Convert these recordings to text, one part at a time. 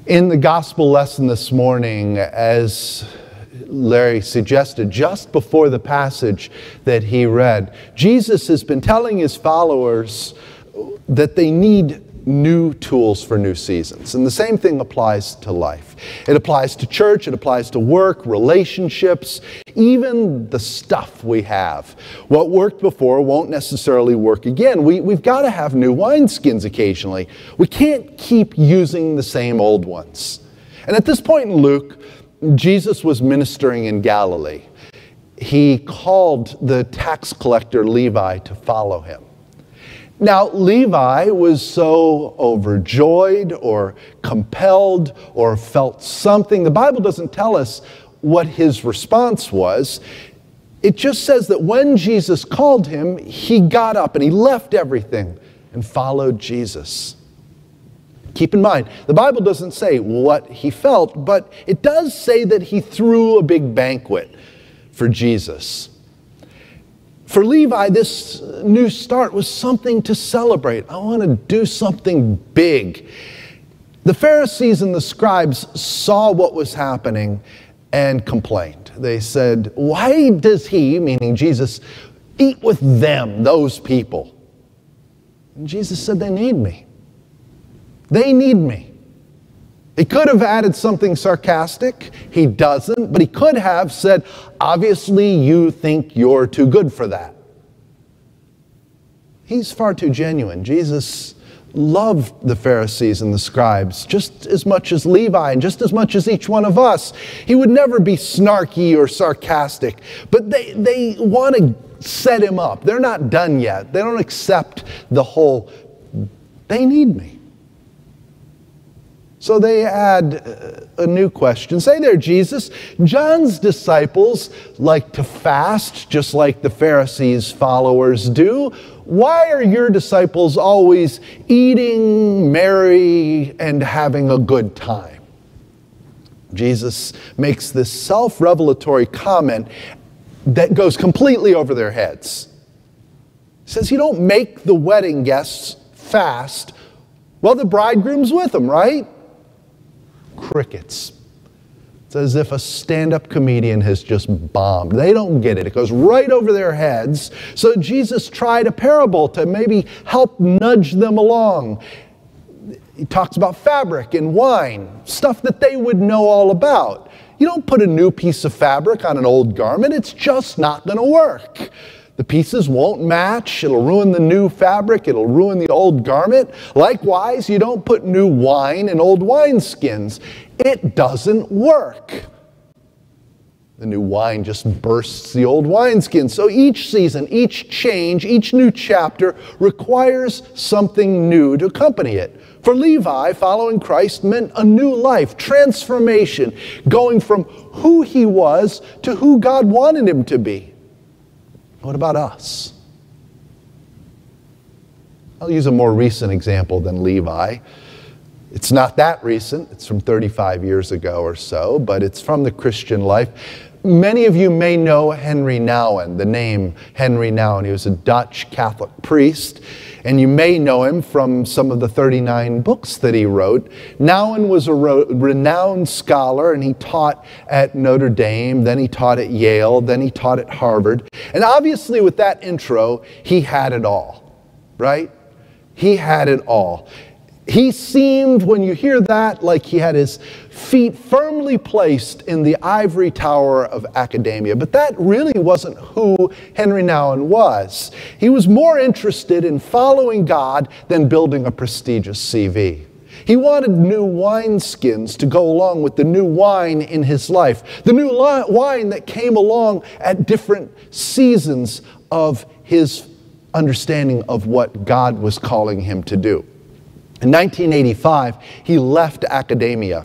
In the gospel lesson this morning, as Larry suggested, just before the passage that he read, Jesus has been telling his followers that they need new tools for new seasons. And the same thing applies to life. It applies to church, it applies to work, relationships, even the stuff we have. What worked before won't necessarily work again. We've got to have new wineskins occasionally. We can't keep using the same old ones. And at this point in Luke, Jesus was ministering in Galilee. He called the tax collector Levi to follow him. Now, Levi was so overjoyed or compelled or felt something. The Bible doesn't tell us what his response was. It just says that when Jesus called him, he got up and he left everything and followed Jesus. Keep in mind, the Bible doesn't say what he felt, but it does say that he threw a big banquet for Jesus. For Levi, this new start was something to celebrate. I want to do something big. The Pharisees and the scribes saw what was happening and complained. They said, "Why does he," meaning Jesus, "eat with them, those people?" And Jesus said, "They need me. They need me." He could have added something sarcastic. He doesn't, but he could have said, "Obviously you think you're too good for that." He's far too genuine. Jesus loved the Pharisees and the scribes just as much as Levi and just as much as each one of us. He would never be snarky or sarcastic, but they want to set him up. They're not done yet. They don't accept the whole, "They need me." So they add a new question. Say there, Jesus, John's disciples like to fast just like the Pharisees' followers do. Why are your disciples always eating, merry, and having a good time? Jesus makes this self-revelatory comment that goes completely over their heads. He says, you don't make the wedding guests fast. Well, the bridegroom's with them, right? Crickets. It's as if a stand-up comedian has just bombed. They don't get it. It goes right over their heads. So Jesus tried a parable to maybe help nudge them along. He talks about fabric and wine, stuff that they would know all about. You don't put a new piece of fabric on an old garment. It's just not going to work. The pieces won't match. It'll ruin the new fabric. It'll ruin the old garment. Likewise, you don't put new wine in old wineskins. It doesn't work. The new wine just bursts the old wineskin. So each season, each change, each new chapter requires something new to accompany it. For Levi, following Christ meant a new life, transformation, going from who he was to who God wanted him to be. What about us? I'll use a more recent example than Levi. It's not that recent. It's from 35 years ago or so, but it's from the Christian life. Many of you may know Henry Nouwen, the name Henry Nouwen. He was a Dutch Catholic priest, and you may know him from some of the 39 books that he wrote. Nouwen was a renowned scholar, and he taught at Notre Dame, then he taught at Yale, then he taught at Harvard. And obviously with that intro, he had it all, right? He had it all. He seemed, when you hear that, like he had his feet firmly placed in the ivory tower of academia. But that really wasn't who Henry Nouwen was. He was more interested in following God than building a prestigious CV. He wanted new wineskins to go along with the new wine in his life. The new wine that came along at different seasons of his understanding of what God was calling him to do. In 1985, he left academia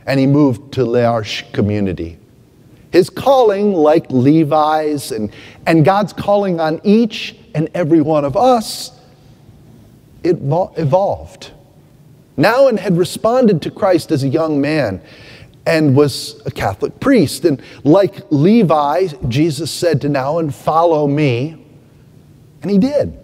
and he moved to L'Arche community. His calling, like Levi's and God's calling on each and every one of us, it evolved. Nouwen had responded to Christ as a young man and was a Catholic priest. And like Levi, Jesus said to Nouwen, "Follow me." And he did.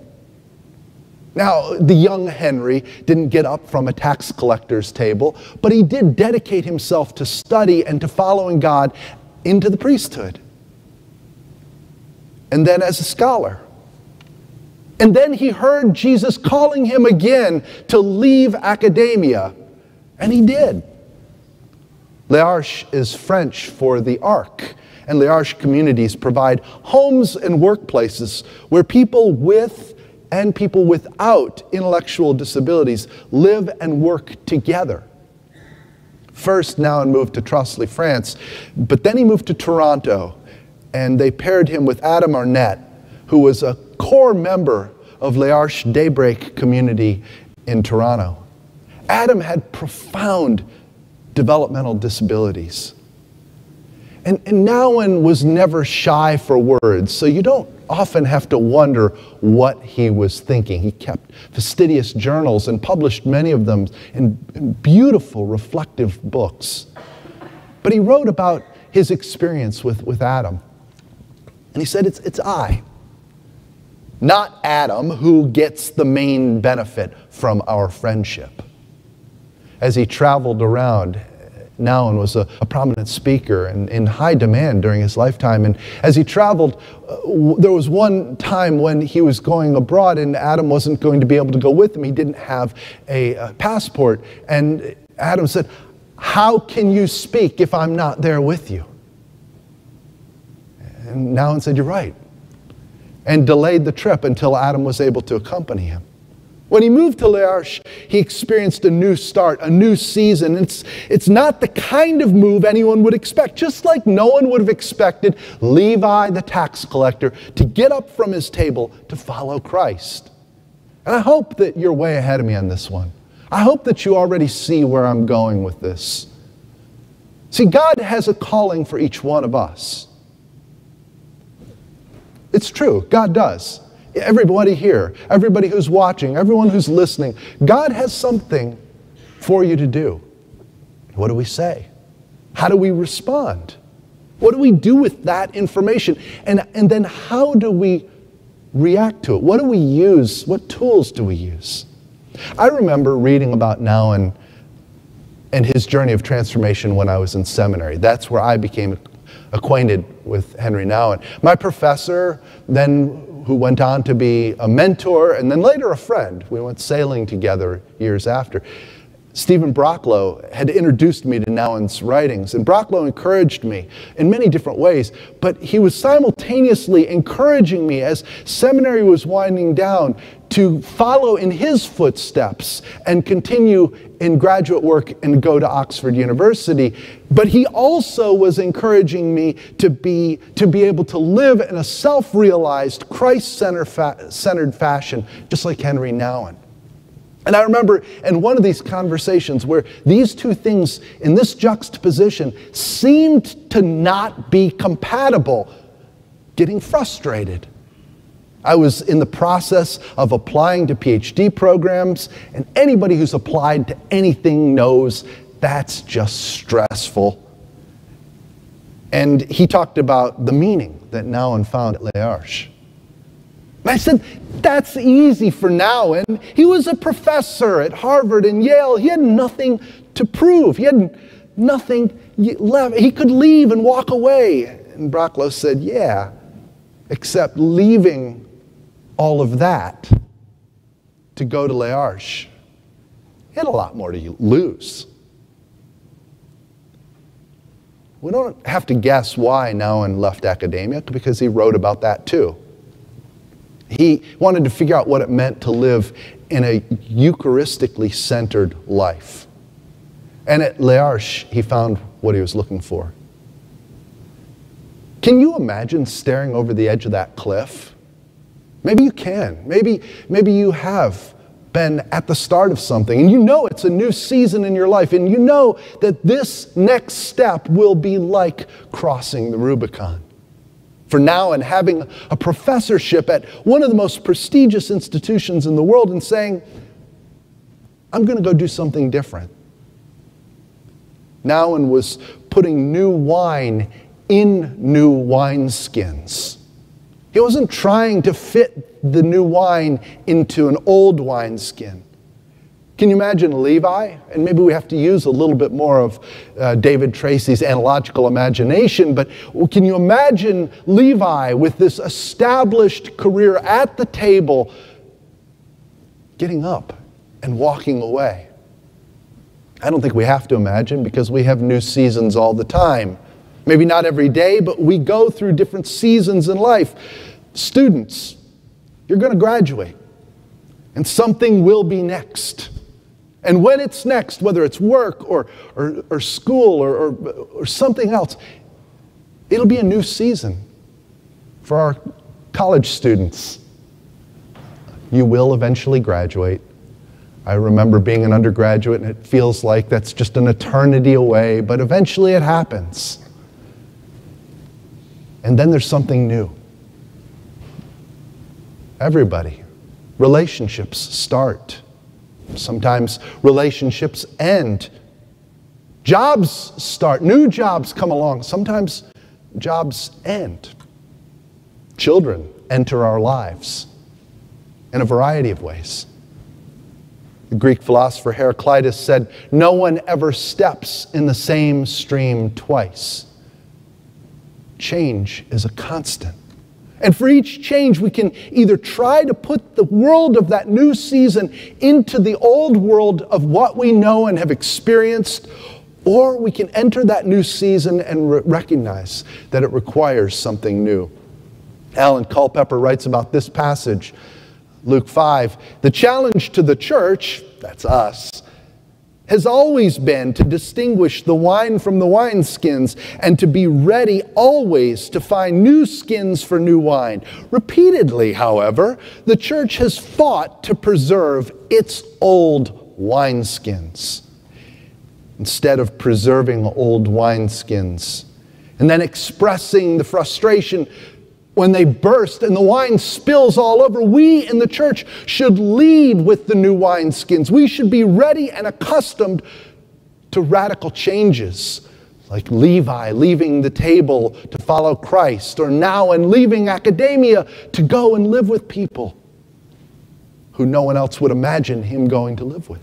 Now, the young Henry didn't get up from a tax collector's table, but he did dedicate himself to study and to following God into the priesthood. And then as a scholar. And then he heard Jesus calling him again to leave academia, and he did. Les Arches is French for the Ark, and Les Arches communities provide homes and workplaces where people with and people without intellectual disabilities live and work together. First, Nouwen moved to Trosly, France, but then he moved to Toronto, and they paired him with Adam Arnett, who was a core member of Les Arches Daybreak community in Toronto. Adam had profound developmental disabilities. And Nouwen was never shy for words, so you don't often have to wonder what he was thinking. He kept fastidious journals and published many of them in beautiful, reflective books. But he wrote about his experience with Adam. And he said, it's I, not Adam, who gets the main benefit from our friendship. As he traveled around, Nouwen was a prominent speaker and in high demand during his lifetime. And as he traveled, there was one time when he was going abroad and Adam wasn't going to be able to go with him. He didn't have a passport. And Adam said, "How can you speak if I'm not there with you?" And Nouwen said, "You're right," and delayed the trip until Adam was able to accompany him. When he moved to Les Arches, he experienced a new start, a new season. It's not the kind of move anyone would expect, just like no one would have expected Levi the tax collector to get up from his table to follow Christ. And I hope that you're way ahead of me on this one. I hope that you already see where I'm going with this. See, God has a calling for each one of us. It's true, God does. Everybody here, everybody who's watching, everyone who's listening, God has something for you to do. What do we say? How do we respond? What do we do with that information? And then how do we react to it? What do we use? What tools do we use? I remember reading about Nouwen and his journey of transformation when I was in seminary. That's where I became acquainted with Henry Nouwen. My professor, then who went on to be a mentor and then later a friend, we went sailing together years after, Stephen Brocklow, had introduced me to Nouwen's writings. And Brocklow encouraged me in many different ways, but he was simultaneously encouraging me as seminary was winding down to follow in his footsteps and continue in graduate work and go to Oxford University. But he also was encouraging me to be able to live in a self-realized, Christ-centered fashion, just like Henry Nouwen. And I remember in one of these conversations where these two things in this juxtaposition seemed to not be compatible, getting frustrated. I was in the process of applying to PhD programs, and anybody who's applied to anything knows that's just stressful. And he talked about the meaning that Nouwen found at Les Arches. And I said, that's easy for Nouwen. He was a professor at Harvard and Yale. He had nothing to prove. He had nothing left. He could leave and walk away. And Brocklow said, yeah, except leaving all of that to go to Les Arches. He had a lot more to lose. We don't have to guess why Nouwen left academia, because he wrote about that too. He wanted to figure out what it meant to live in a Eucharistically centered life. And at Les Arches, he found what he was looking for. Can you imagine staring over the edge of that cliff? Maybe you can. Maybe you have been at the start of something, and you know it's a new season in your life, and you know that this next step will be like crossing the Rubicon. For Nouwen, having a professorship at one of the most prestigious institutions in the world and saying, I'm going to go do something different. Nouwen was putting new wine in new wineskins. He wasn't trying to fit the new wine into an old wineskin. Can you imagine Levi? And maybe we have to use a little bit more of David Tracy's analogical imagination, but can you imagine Levi with this established career at the table getting up and walking away? I don't think we have to imagine, because we have new seasons all the time. Maybe not every day, but we go through different seasons in life. Students, you're going to graduate, and something will be next. And when it's next, whether it's work or school or something else, it'll be a new season for our college students. You will eventually graduate. I remember being an undergraduate, and it feels like that's just an eternity away, but eventually it happens. And then there's something new. Everybody. Relationships start. Sometimes relationships end. Jobs start. New jobs come along. Sometimes jobs end. Children enter our lives in a variety of ways. The Greek philosopher Heraclitus said, "No one ever steps in the same stream twice." Change is a constant. And for each change, we can either try to put the world of that new season into the old world of what we know and have experienced, or we can enter that new season and recognize that it requires something new. Alan Culpepper writes about this passage, Luke 5. The challenge to the church, that's us, has always been to distinguish the wine from the wineskins and to be ready always to find new skins for new wine. Repeatedly, however, the church has fought to preserve its old wineskins instead of preserving old wineskins and then expressing the frustration when they burst and the wine spills all over. We in the church should lead with the new wineskins. We should be ready and accustomed to radical changes, like Levi leaving the table to follow Christ, or now and leaving academia to go and live with people who no one else would imagine him going to live with.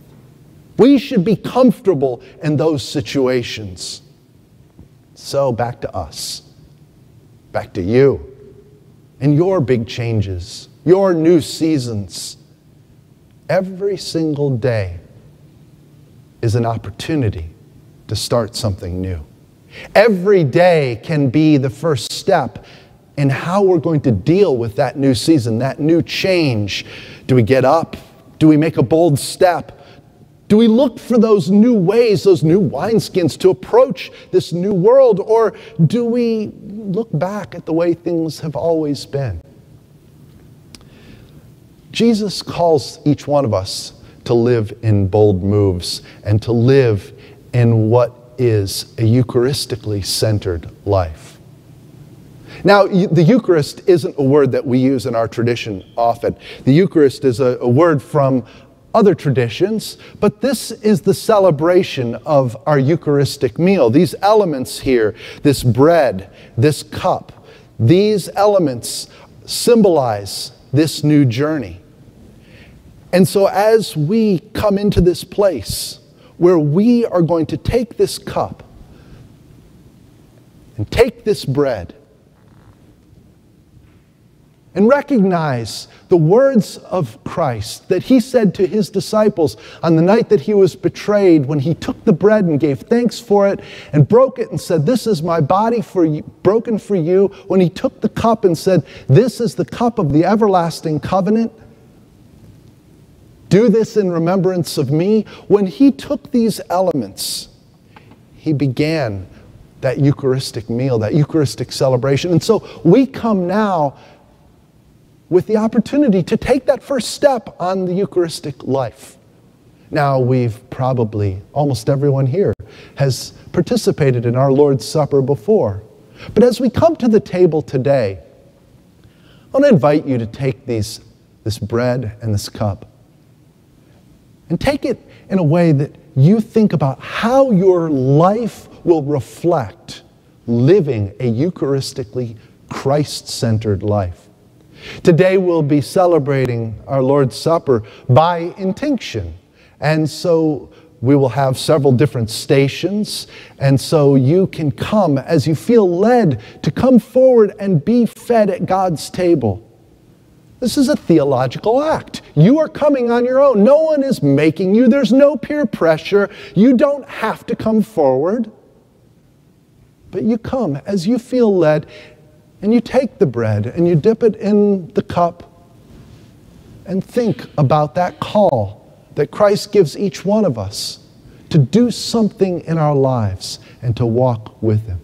We should be comfortable in those situations. So back to us, back to you. And your big changes, your new seasons. Every single day is an opportunity to start something new. Every day can be the first step in how we're going to deal with that new season, that new change. Do we get up? Do we make a bold step? Do we look for those new ways, those new wineskins to approach this new world? Or do we look back at the way things have always been? Jesus calls each one of us to live in bold moves and to live in what is a Eucharistically centered life. Now, the Eucharist isn't a word that we use in our tradition often. The Eucharist is a word from other traditions, but this is the celebration of our Eucharistic meal. These elements here, this bread, this cup, these elements symbolize this new journey. And so as we come into this place where we are going to take this cup and take this bread and recognize the words of Christ that he said to his disciples on the night that he was betrayed, when he took the bread and gave thanks for it and broke it and said, "This is my body for you, broken for you." When he took the cup and said, "This is the cup of the everlasting covenant. Do this in remembrance of me." When he took these elements, he began that Eucharistic meal, that Eucharistic celebration. And so we come now with the opportunity to take that first step on the Eucharistic life. Now, we've probably, almost everyone here, has participated in our Lord's Supper before. But as we come to the table today, I want to invite you to take this bread and this cup and take it in a way that you think about how your life will reflect living a Eucharistically Christ-centered life. Today we'll be celebrating our Lord's Supper by intinction. And so we will have several different stations. And so you can come as you feel led to come forward and be fed at God's table. This is a theological act. You are coming on your own. No one is making you. There's no peer pressure. You don't have to come forward. But you come as you feel led, and you take the bread and you dip it in the cup and think about that call that Christ gives each one of us to do something in our lives and to walk with Him.